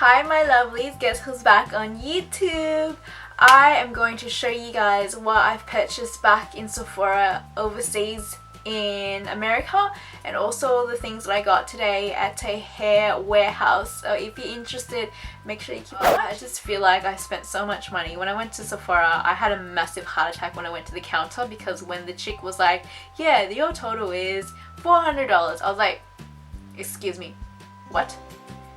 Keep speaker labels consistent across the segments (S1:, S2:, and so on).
S1: Hi my lovelies, guess who's back on YouTube? I am going to show you guys what I've purchased back in Sephora overseas in America, and also the things that I got today at a hair warehouse. So if you're interested, make sure you keep watching. I just feel like I spent so much money. When I went to Sephora, I had a massive heart attack when I went to the counter, because when the chick was like, yeah, your total is $400, I was like, excuse me, what?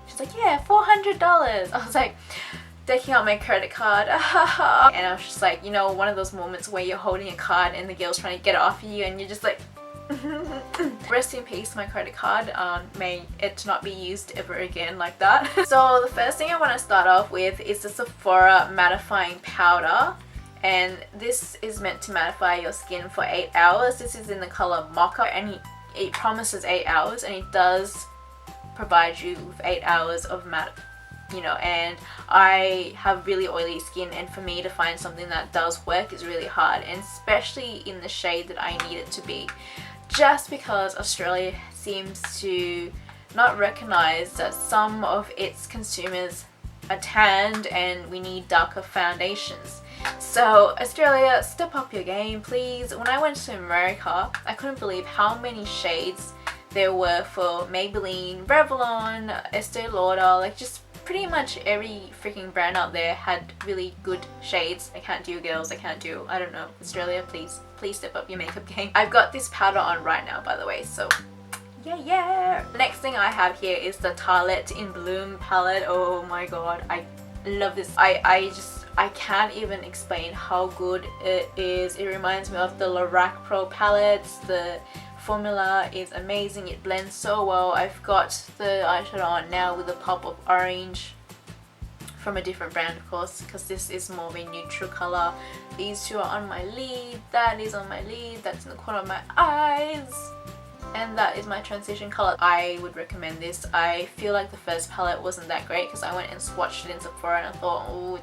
S1: She's like, yeah, $400. I was like, taking out my credit card, and I was just like, you know, one of those moments where you're holding a card and the girl's trying to get it off of you and you're just like rest in peace my credit card, may it not be used ever again like that. So the first thing I want to start off with is the Sephora mattifying powder, and this is meant to mattify your skin for 8 hours. This is in the color mocha, and it promises 8 hours, and it does provide you with 8 hours of matte, you know, and I have really oily skin, and for me to find something that does work is really hard, and especially in the shade that I need it to be, just because Australia seems to not recognize that some of its consumers are tanned and we need darker foundations. So Australia, step up your game please. When I went to America, I couldn't believe how many shades there were for Maybelline, Revlon, Estee Lauder, like just pretty much every freaking brand out there had really good shades. I can't do girls, I don't know. Australia, please step up your makeup game. I've got this powder on right now, by the way, so yeah. The next thing I have here is the Tartelette in Bloom palette. Oh my god, I love this. I can't even explain how good it is. It reminds me of the Lorac Pro palettes. The formula is amazing, it blends so well. I've got the eyeshadow on now with a pop of orange from a different brand, of course, because this is more of a neutral color. These two are on my lid, that is on my lid, that's in the corner of my eyes, and that is my transition color. I would recommend this. I feel like the first palette wasn't that great because I went and swatched it in Sephora and I thought, oh,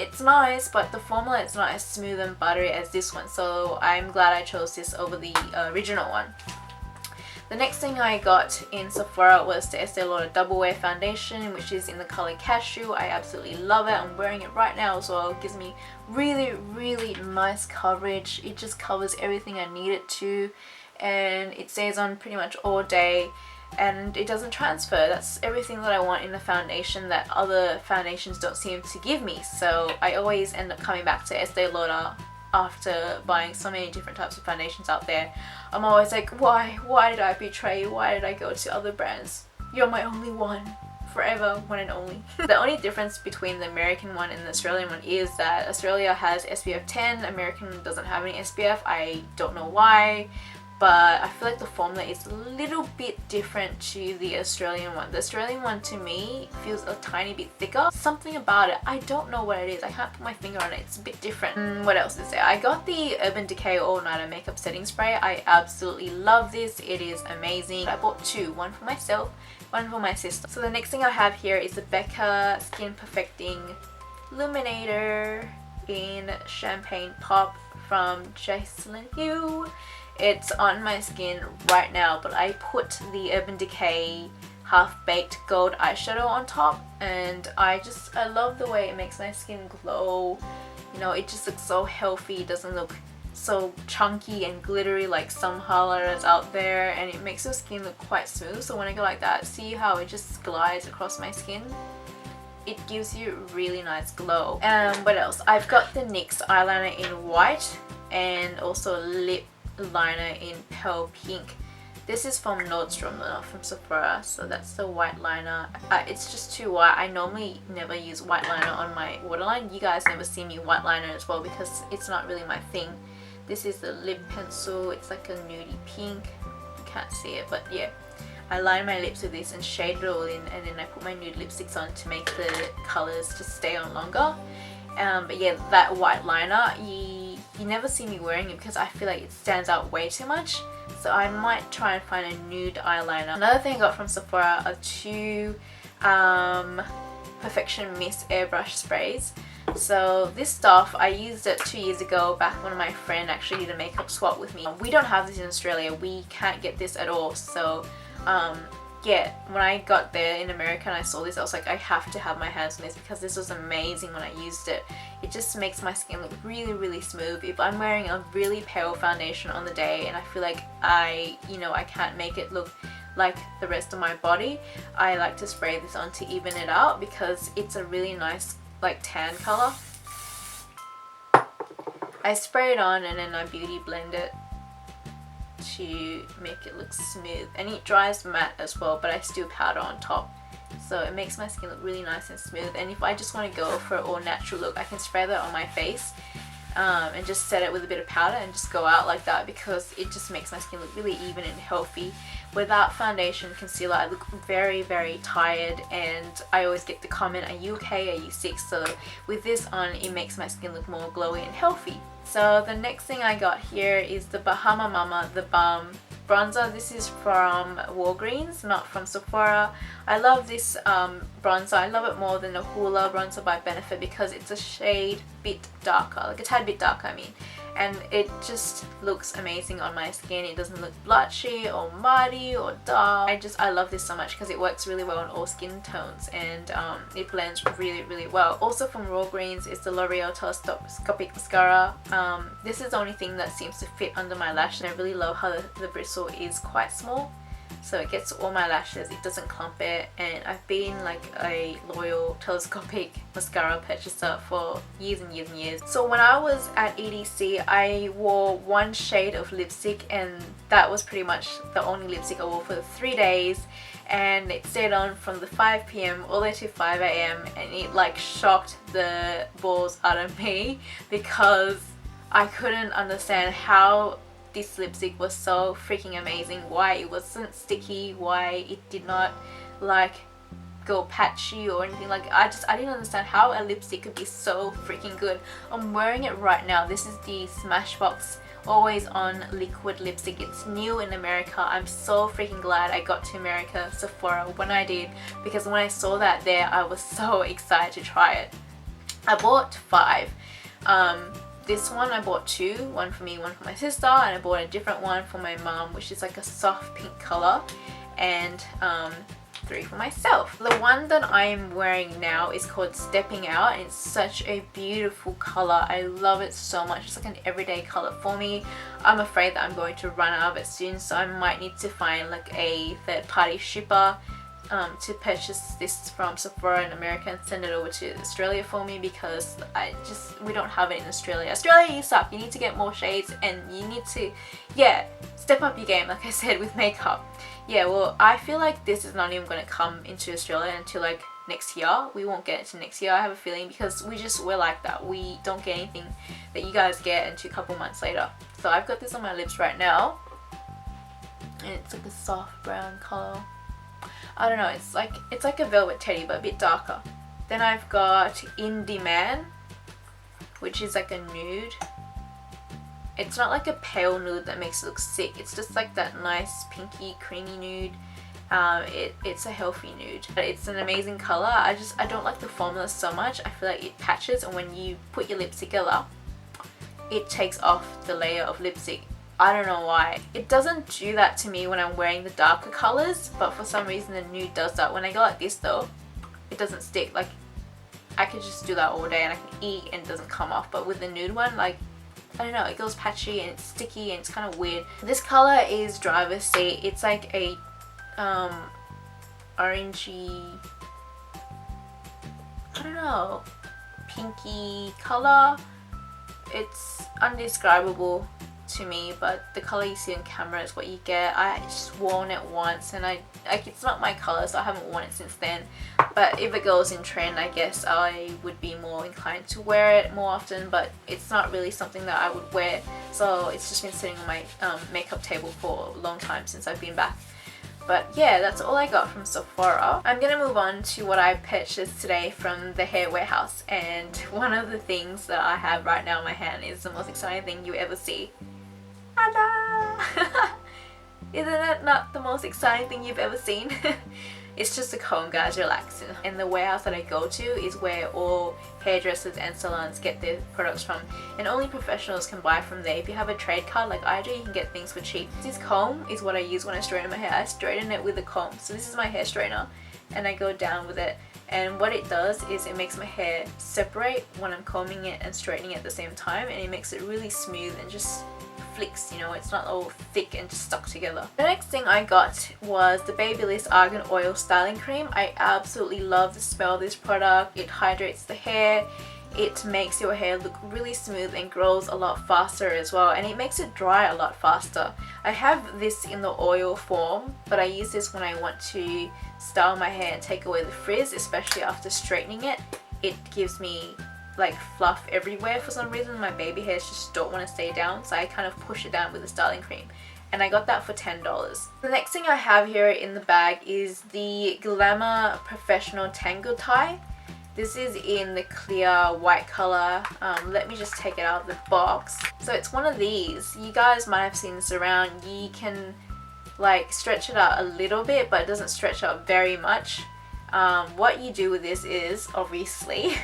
S1: it's nice, but the formula is not as smooth and buttery as this one, so I'm glad I chose this over the original one. The next thing I got in Sephora was the Estee Lauder Double Wear Foundation, which is in the color Cashew. I absolutely love it. I'm wearing it right now as well. It gives me really nice coverage. It just covers everything I need it to, and it stays on pretty much all day, and it doesn't transfer. That's everything that I want in a foundation that other foundations don't seem to give me. So I always end up coming back to Estee Lauder after buying so many different types of foundations out there. I'm always like, why did I betray you? Why did I go to other brands? You're my only one, forever, one and only. The only difference between the American one and the Australian one is that Australia has SPF 10, American doesn't have any SPF. I don't know why, but I feel like the formula is a little bit different to the Australian one. The Australian one to me feels a tiny bit thicker. Something about it, I don't know what it is. I can't put my finger on it. It's a bit different. What else is there? I got the Urban Decay All Nighter Makeup Setting Spray. I absolutely love this. It is amazing. I bought two, one for myself, one for my sister. So the next thing I have here is the Becca Skin Perfecting Illuminator in Champagne Pop from Jocelyn Hugh. It's on my skin right now, but I put the Urban Decay Half Baked Gold eyeshadow on top, and I love the way it makes my skin glow. You know, it just looks so healthy. It doesn't look so chunky and glittery like some highlighters out there, and it makes your skin look quite smooth. So when I go like that, see how it just glides across my skin? It gives you a really nice glow. What else? I've got the NYX eyeliner in white, and also lip liner in Pearl Pink. This is from Nordstrom, not from Sephora, so that's the white liner. It's just too white. I normally never use white liner on my waterline. You guys never see me white liner as well because it's not really my thing. This is the lip pencil. It's like a nudie pink. You can't see it, but yeah. I line my lips with this and shade it all in, and then I put my nude lipsticks on to make the colours just stay on longer. But yeah, that white liner, you never see me wearing it because I feel like it stands out way too much. So I might try and find a nude eyeliner. Another thing I got from Sephora are two Perfection Mist airbrush sprays. So this stuff, I used it 2 years ago back when my friend actually did a makeup swap with me. We don't have this in Australia. We can't get this at all. So when I got there in America and I saw this, I was like, I have to have my hands on this because this was amazing when I used it. It just makes my skin look really, really smooth. If I'm wearing a really pale foundation on the day and I feel like I can't make it look like the rest of my body, I like to spray this on to even it out because it's a really nice like tan color. I spray it on and then I beauty blend it to make it look smooth, and it dries matte as well, but I still powder on top, so it makes my skin look really nice and smooth. And if I just want to go for an all natural look, I can spray that on my face and just set it with a bit of powder and just go out like that, because it just makes my skin look really even and healthy. Without foundation, concealer, I look very, very tired, and I always get the comment, are you okay, are you sick? So with this on, it makes my skin look more glowy and healthy. So the next thing I got here is the Bahama Mama The Balm bronzer. This is from Walgreens, not from Sephora. I love this bronzer. I love it more than the Hoola bronzer by Benefit because it's a shade bit darker, like a tad bit darker I mean, and it just looks amazing on my skin. It doesn't look blotchy or muddy or dark. I love this so much because it works really well on all skin tones, and it blends really, really well. Also from Walgreens is the L'Oreal Telescopic Mascara. This is the only thing that seems to fit under my lash, and I really love how the bristle is quite small, so it gets to all my lashes, it doesn't clump it, and I've been like a loyal telescopic mascara purchaser for years and years and years. So when I was at EDC, I wore one shade of lipstick, and that was pretty much the only lipstick I wore for 3 days, and it stayed on from the 5 p.m. all the way to 5 a.m. and it like shocked the balls out of me because I couldn't understand how this lipstick was so freaking amazing, why it wasn't sticky, why it did not like go patchy or anything. Like I didn't understand how a lipstick could be so freaking good. I'm wearing it right now. This is the Smashbox Always On liquid lipstick. It's new in America. I'm so freaking glad I got to America Sephora when I did, because when I saw that there, I was so excited to try it. I bought 5. This one I bought 2, one for me, one for my sister, and I bought a different one for my mum, which is like a soft pink color, and 3 for myself. The one that I'm wearing now is called Stepping Out, and it's such a beautiful color. I love it so much. It's like an everyday color for me. I'm afraid that I'm going to run out of it soon, so I might need to find like a third-party shipper to purchase this from Sephora in America and send it over to Australia for me, because we don't have it in Australia. Australia, you suck. You need to get more shades, and you need to, yeah, step up your game, like I said, with makeup. Yeah, well, I feel like this is not even going to come into Australia until like next year. We won't get it to next year, I have a feeling, because we're like that. We don't get anything that you guys get until a couple months later. So I've got this on my lips right now, and it's like a soft brown color. I don't know, it's like a velvet teddy but a bit darker. Then I've got In Demand, which is like a nude. It's not like a pale nude that makes it look sick. It's just like that nice pinky creamy nude. It's a healthy nude. It's an amazing color. I don't like the formula so much. I feel like it patches, and when you put your lips together, it takes off the layer of lipstick. I don't know why. It doesn't do that to me when I'm wearing the darker colors, but for some reason the nude does that. When I go like this though, it doesn't stick. Like I could just do that all day and I can eat and it doesn't come off, but with the nude one, like, I don't know, it goes patchy and it's sticky and it's kind of weird. This color is Driver's Seat. It's like a orangey, I don't know, pinky color. It's undescribable to me, but the color you see on camera is what you get. I just worn it once, and it's not my color, so I haven't worn it since then. But if it goes in trend, I guess I would be more inclined to wear it more often, but it's not really something that I would wear, so it's just been sitting on my makeup table for a long time since I've been back. But yeah, that's all I got from Sephora. I'm gonna move on to what I purchased today from the Hair Warehouse, and one of the things that I have right now in my hand is the most exciting thing you ever see. Isn't it not the most exciting thing you've ever seen? It's just a comb, guys, relaxing. And the warehouse that I go to is where all hairdressers and salons get their products from, and only professionals can buy from there. If you have a trade card like I do, you can get things for cheap. This comb is what I use when I straighten my hair. I straighten it with a comb. So this is my hair straightener, and I go down with it. And what it does is it makes my hair separate when I'm combing it and straightening it at the same time, and it makes it really smooth and just flicks, you know, it's not all thick and just stuck together. The next thing I got was the Babyliss Argan Oil Styling Cream. I absolutely love the smell of this product. It hydrates the hair, it makes your hair look really smooth and grows a lot faster as well, and it makes it dry a lot faster. I have this in the oil form, but I use this when I want to style my hair and take away the frizz, especially after straightening it. It gives me like fluff everywhere. For some reason my baby hairs just don't want to stay down, so I kind of push it down with the styling cream, and I got that for $10. The next thing I have here in the bag is the Glamour Professional Tangle Tie. This is in the clear white color. Let me just take it out of the box. So it's one of these. You guys might have seen this around. You can like stretch it out a little bit, but it doesn't stretch out very much. What you do with this is obviously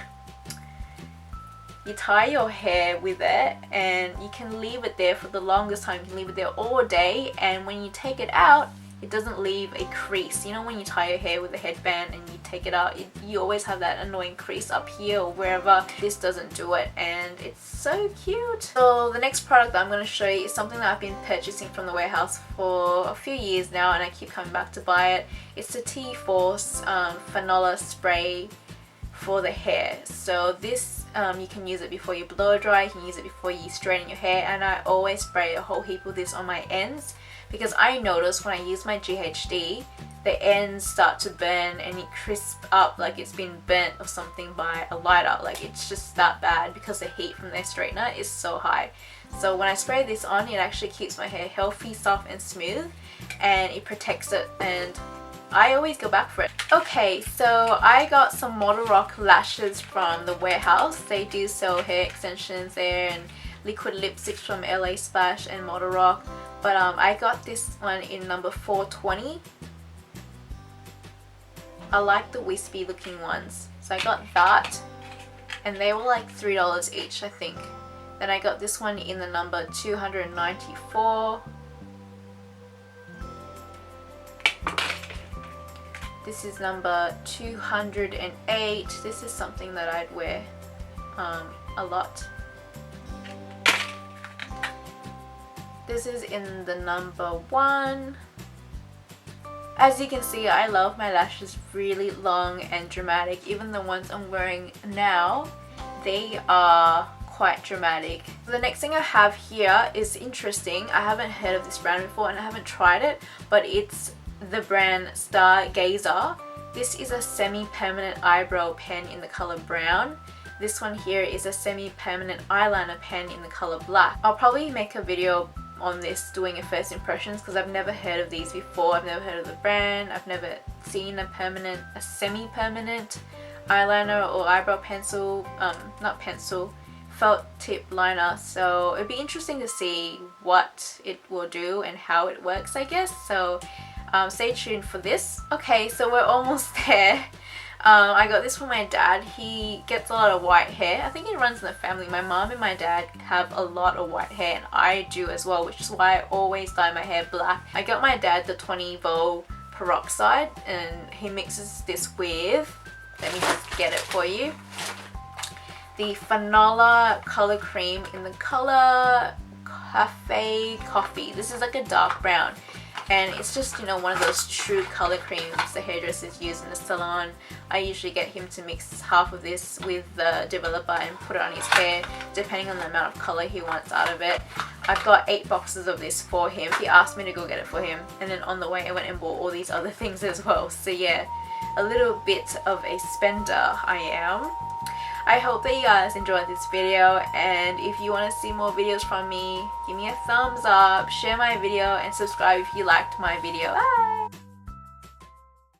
S1: you tie your hair with it, and you can leave it there for the longest time. You can leave it there all day, and when you take it out, it doesn't leave a crease. You know, when you tie your hair with a headband and you take it out, you always have that annoying crease up here or wherever. This doesn't do it, and it's so cute. So the next product that I'm going to show you is something that I've been purchasing from the warehouse for a few years now, and I keep coming back to buy it. It's the T-Force Fanola Spray for the hair. So this you can use it before you blow dry, you can use it before you straighten your hair, and I always spray a whole heap of this on my ends, because I notice when I use my GHD, the ends start to burn and it crisp up like it's been burnt or something by a lighter. Like, it's just that bad because the heat from their straightener is so high. So when I spray this on, it actually keeps my hair healthy, soft and smooth, and it protects it, and I always go back for it. Okay, so I got some Model Rock lashes from the warehouse. They do sell hair extensions there and liquid lipsticks from LA Splash and Model Rock. But I got this one in number 420. I like the wispy looking ones. So I got that, and they were like $3 each, I think. Then I got this one in the number 294. This is number 208. This is something that I'd wear a lot. This is in the number 1. As you can see, I love my lashes really long and dramatic. Even the ones I'm wearing now, they are quite dramatic. The next thing I have here is interesting. I haven't heard of this brand before and I haven't tried it, but it's the brand Stargazer. This is a semi-permanent eyebrow pen in the color brown. This one here is a semi-permanent eyeliner pen in the color black. I'll probably make a video on this doing a first impressions, because I've never heard of these before. I've never heard of the brand. I've never seen a semi-permanent eyeliner or eyebrow pencil, not pencil, felt tip liner. So it'd be interesting to see what it will do and how it works, I guess. So stay tuned for this. Okay, so we're almost there. I got this from my dad. He gets a lot of white hair. I think it runs in the family. My mom and my dad have a lot of white hair, and I do as well, which is why I always dye my hair black. I got my dad the 20 Vol Peroxide, and he mixes this with, let me just get it for you, the Fanola Color Cream in the color Cafe Coffee. This is like a dark brown. And it's just, you know, one of those true color creams the hairdressers use in the salon. I usually get him to mix half of this with the developer and put it on his hair, depending on the amount of color he wants out of it. I've got 8 boxes of this for him. He asked me to go get it for him, and then on the way I went and bought all these other things as well. So yeah, a little bit of a spender I am. I hope that you guys enjoyed this video, and if you want to see more videos from me, give me a thumbs up, share my video, and subscribe if you liked my video. Bye!